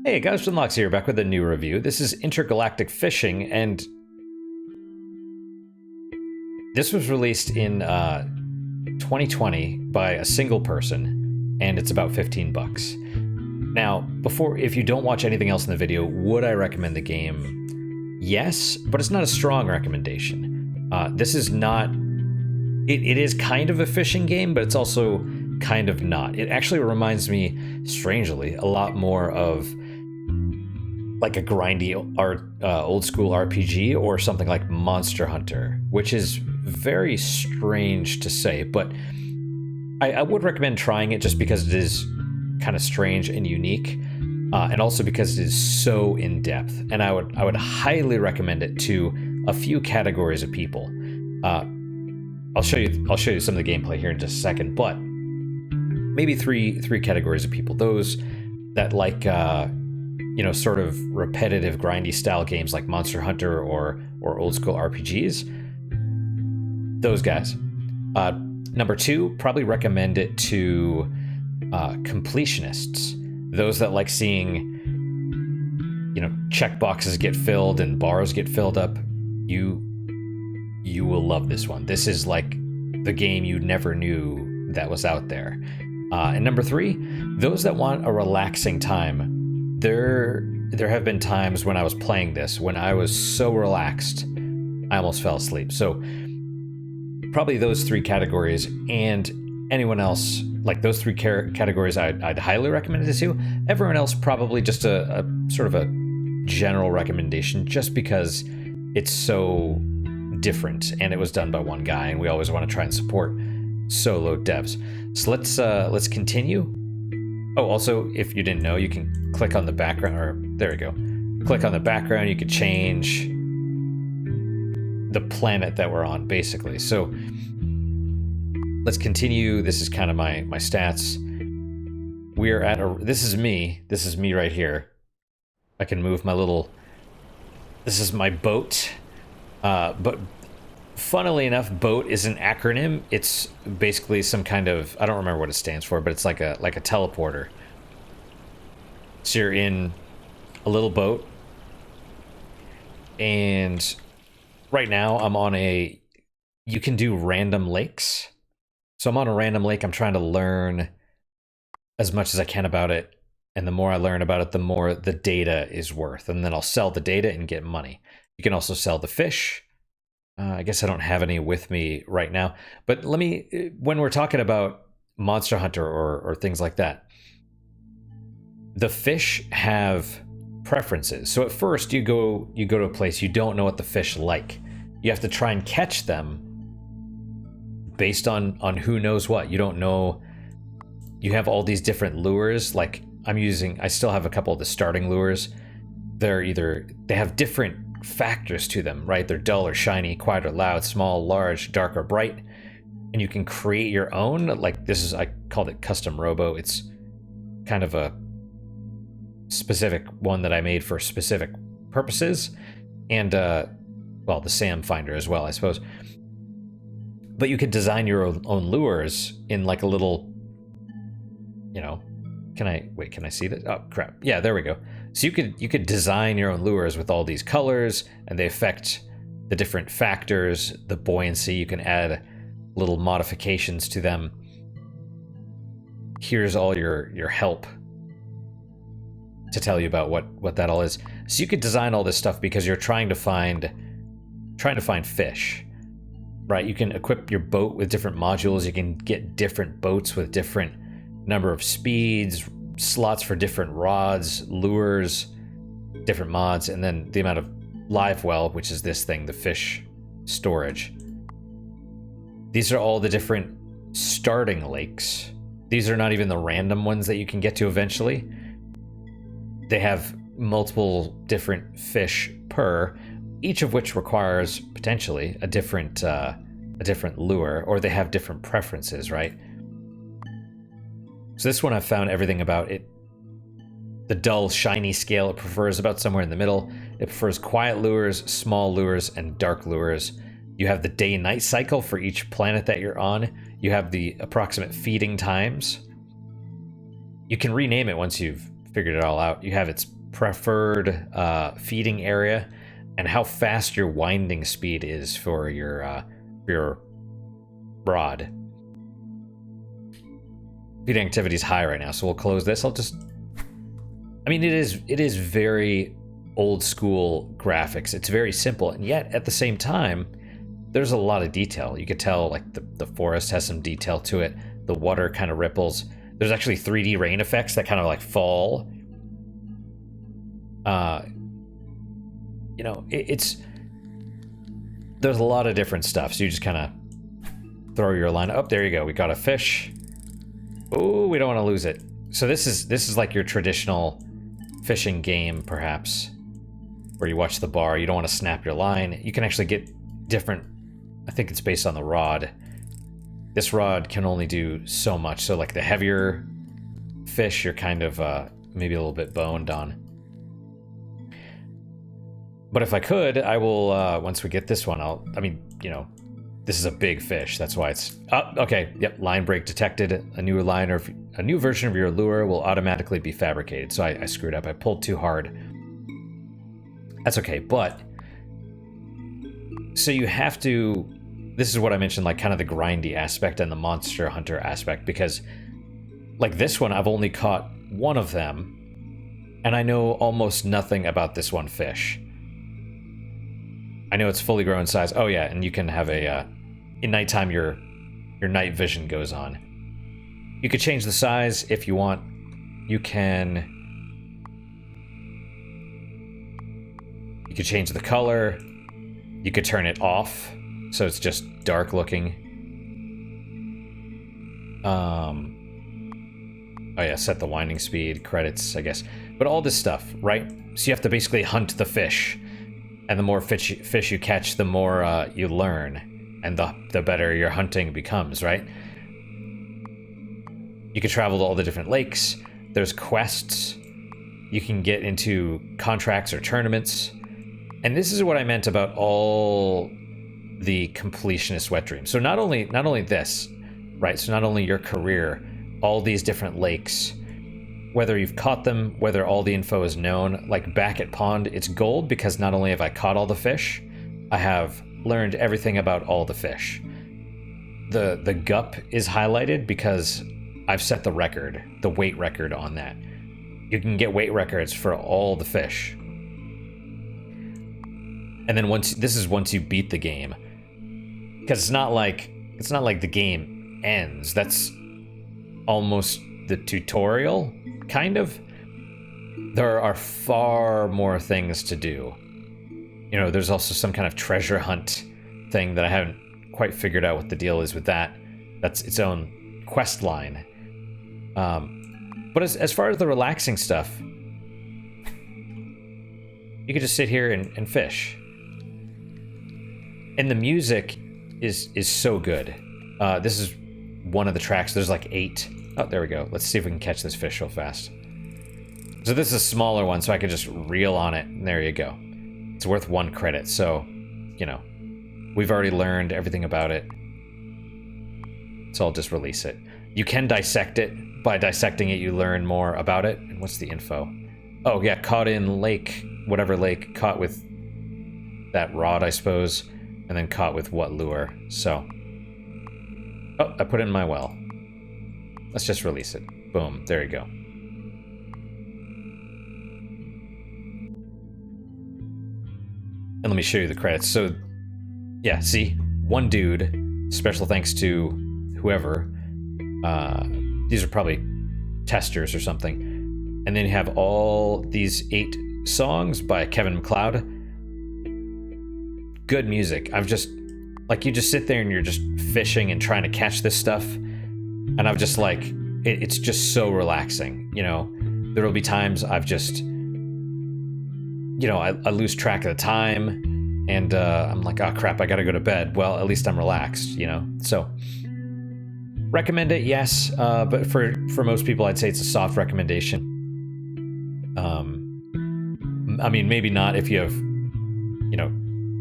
Hey guys, Locks here, back with a new review. This is Intergalactic Fishing, and this was released in 2020 by a single person, and it's about 15 bucks. Now, if you don't watch anything else in the video, would I recommend the game? Yes, but it's not a strong recommendation. This is not... It is kind of a fishing game, but it's also kind of not. It actually reminds me, strangely, a lot more of like a grindy old school RPG or something like Monster Hunter, which is very strange to say, but I would recommend trying it just because it is kind of strange and unique, and also because it is so in depth. And I would highly recommend it to a few categories of people. I'll show you some of the gameplay here in just a second, but maybe three categories of people: those that like sort of repetitive grindy style games like Monster Hunter or old school RPGs. Those guys. Number two, probably recommend it to completionists. Those that like seeing check boxes get filled and bars get filled up. You will love this one. This is like the game you never knew that was out there. And number three, those that want a relaxing time. There have been times when I was playing this when I was so relaxed I almost fell asleep. So probably those three categories, and anyone else, like those three categories I'd highly recommend it to. Everyone else probably just a sort of a general recommendation, just because it's so different and it was done by one guy, and we always want to try and support solo devs. So let's continue. Oh, also, if you didn't know, you can click on the background, or there we go. Click on the background, you could change the planet that we're on, basically. So let's continue. This is kind of my stats. We're at this is me right here. I can move my little, this is my boat. But funnily enough, boat is an acronym. It's basically some kind of, I don't remember what it stands for, but it's like a teleporter. So you're in a little boat, and right now I'm on you can do random lakes. So I'm on a random lake. I'm trying to learn as much as I can about it, and the more I learn about it, the more the data is worth, and then I'll sell the data and get money. You can also sell the fish. I guess I don't have any with me right now, but when we're talking about Monster Hunter or things like that, the fish have preferences. So at first you go to a place, you don't know what the fish like. You have to try and catch them based on who knows what. You don't know. You have all these different lures. Like I still have a couple of the starting lures. They have different factors to them, right? They're dull or shiny, quiet or loud, small, large, dark or bright, and you can create your own. Like this is, I called it custom robo. It's kind of a specific one that I made for specific purposes, and well, the Sam finder as well, I suppose. But you could design your own lures in like a little, can I see that? Oh crap, yeah, there we go. So you could design your own lures with all these colors, and they affect the different factors, the buoyancy. You can add little modifications to them. Here's all your help to tell you about what that all is. So you could design all this stuff because you're trying to find fish, right? You can equip your boat with different modules. You can get different boats with different number of speeds, slots for different rods, lures, different mods, and then the amount of live well, which is this thing, the fish storage. These are all the different starting lakes. These are not even the random ones that you can get to eventually. They have multiple different fish per, each of which requires potentially a different lure, or they have different preferences, right? So this one I've found everything about it. The dull, shiny scale it prefers about somewhere in the middle. It prefers quiet lures, small lures, and dark lures. You have the day-night cycle for each planet that you're on. You have the approximate feeding times. You can rename it once you've figured it all out. You have its preferred feeding area and how fast your winding speed is for your rod. Feeding activity is high right now, so we'll close this. I mean, it is very old school graphics. It's very simple, and yet at the same time, there's a lot of detail. You could tell like the forest has some detail to it. The water kind of ripples. There's actually 3D rain effects that kind of like fall. You know, there's a lot of different stuff. So you just kind of throw your line up. There you go. We got a fish. Oh, we don't want to lose it. So this is like your traditional fishing game, perhaps, where you watch the bar. You don't want to snap your line. You can actually get different. I think it's based on the rod. This rod can only do so much. So like the heavier fish, you're kind of maybe a little bit boned on. But if I could, I will, once we get this one, I mean, you know, this is a big fish. That's why it's, okay, yep, line break detected. A new version of your lure will automatically be fabricated. So I screwed up. I pulled too hard. That's okay, but, so you have to, this is what I mentioned, like kind of the grindy aspect and the monster hunter aspect, because like this one, I've only caught one of them, and I know almost nothing about this one fish. I know it's fully grown size. Oh yeah, and you can have a, in nighttime your night vision goes on. You could change the size if you want. You could change the color. You could turn it off, so it's just dark looking. Oh yeah, set the winding speed, credits, I guess. But all this stuff, right? So you have to basically hunt the fish. And the more fish you catch, the more you learn. And the better your hunting becomes, right? You can travel to all the different lakes. There's quests. You can get into contracts or tournaments. And this is what I meant about all the completionist wet dreams. So not only this, right? So not only your career, all these different lakes, whether you've caught them, whether all the info is known. Like back at Pond, it's gold because not only have I caught all the fish, I have learned everything about all the fish. The gup is highlighted because I've set the record, the weight record on that. You can get weight records for all the fish. And then once you beat the game. Because it's not like the game ends. That's almost the tutorial, kind of. There are far more things to do. You know, there's also some kind of treasure hunt thing that I haven't quite figured out what the deal is with that. That's its own quest line. But as far as the relaxing stuff, you could just sit here and fish. And the music is so good. This is one of the tracks. There's like 8. Oh, there we go. Let's see if we can catch this fish real fast. So this is a smaller one, so I can just reel on it. And there you go. It's worth 1 credit. So, you know, we've already learned everything about it. So I'll just release it. You can dissect it. By dissecting it, you learn more about it. And what's the info? Oh, yeah, caught in lake, whatever lake, caught with that rod, I suppose, and then caught with what lure. So, oh, I put it in my well. Let's just release it. Boom, there you go. And let me show you the credits. So, yeah, see? One dude, special thanks to whoever. These are probably testers or something. And then you have all these 8 songs by Kevin MacLeod. Good music. I've just, like, you just sit there and you're just fishing and trying to catch this stuff. And I'm just like, it's just so relaxing. You know, there will be times I've just, you know, I lose track of the time and I'm like, oh crap, I gotta go to bed. Well, at least I'm relaxed, you know? So, recommend it, yes. But for most people, I'd say it's a soft recommendation. I mean, maybe not if you have, you know,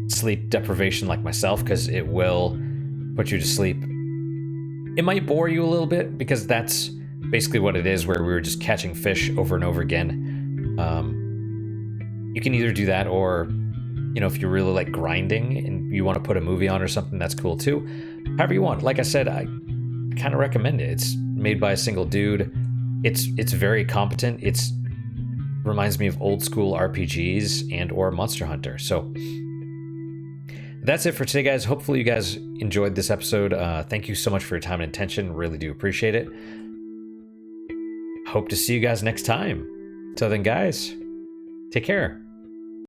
sleep deprivation like myself, because it will put you to sleep. It might bore you a little bit because that's basically what it is, where we were just catching fish over and over again. You can either do that, or if you really like grinding and you want to put a movie on or something, that's cool too. However you want. Like I said, I kind of recommend it. It's made by a single dude. It's very competent. It's reminds me of old school RPGs and or Monster Hunter. So that's it for today, guys. Hopefully you guys enjoyed this episode. Thank you so much for your time and attention. Really do appreciate it. Hope to see you guys next time. Till then, guys, take care.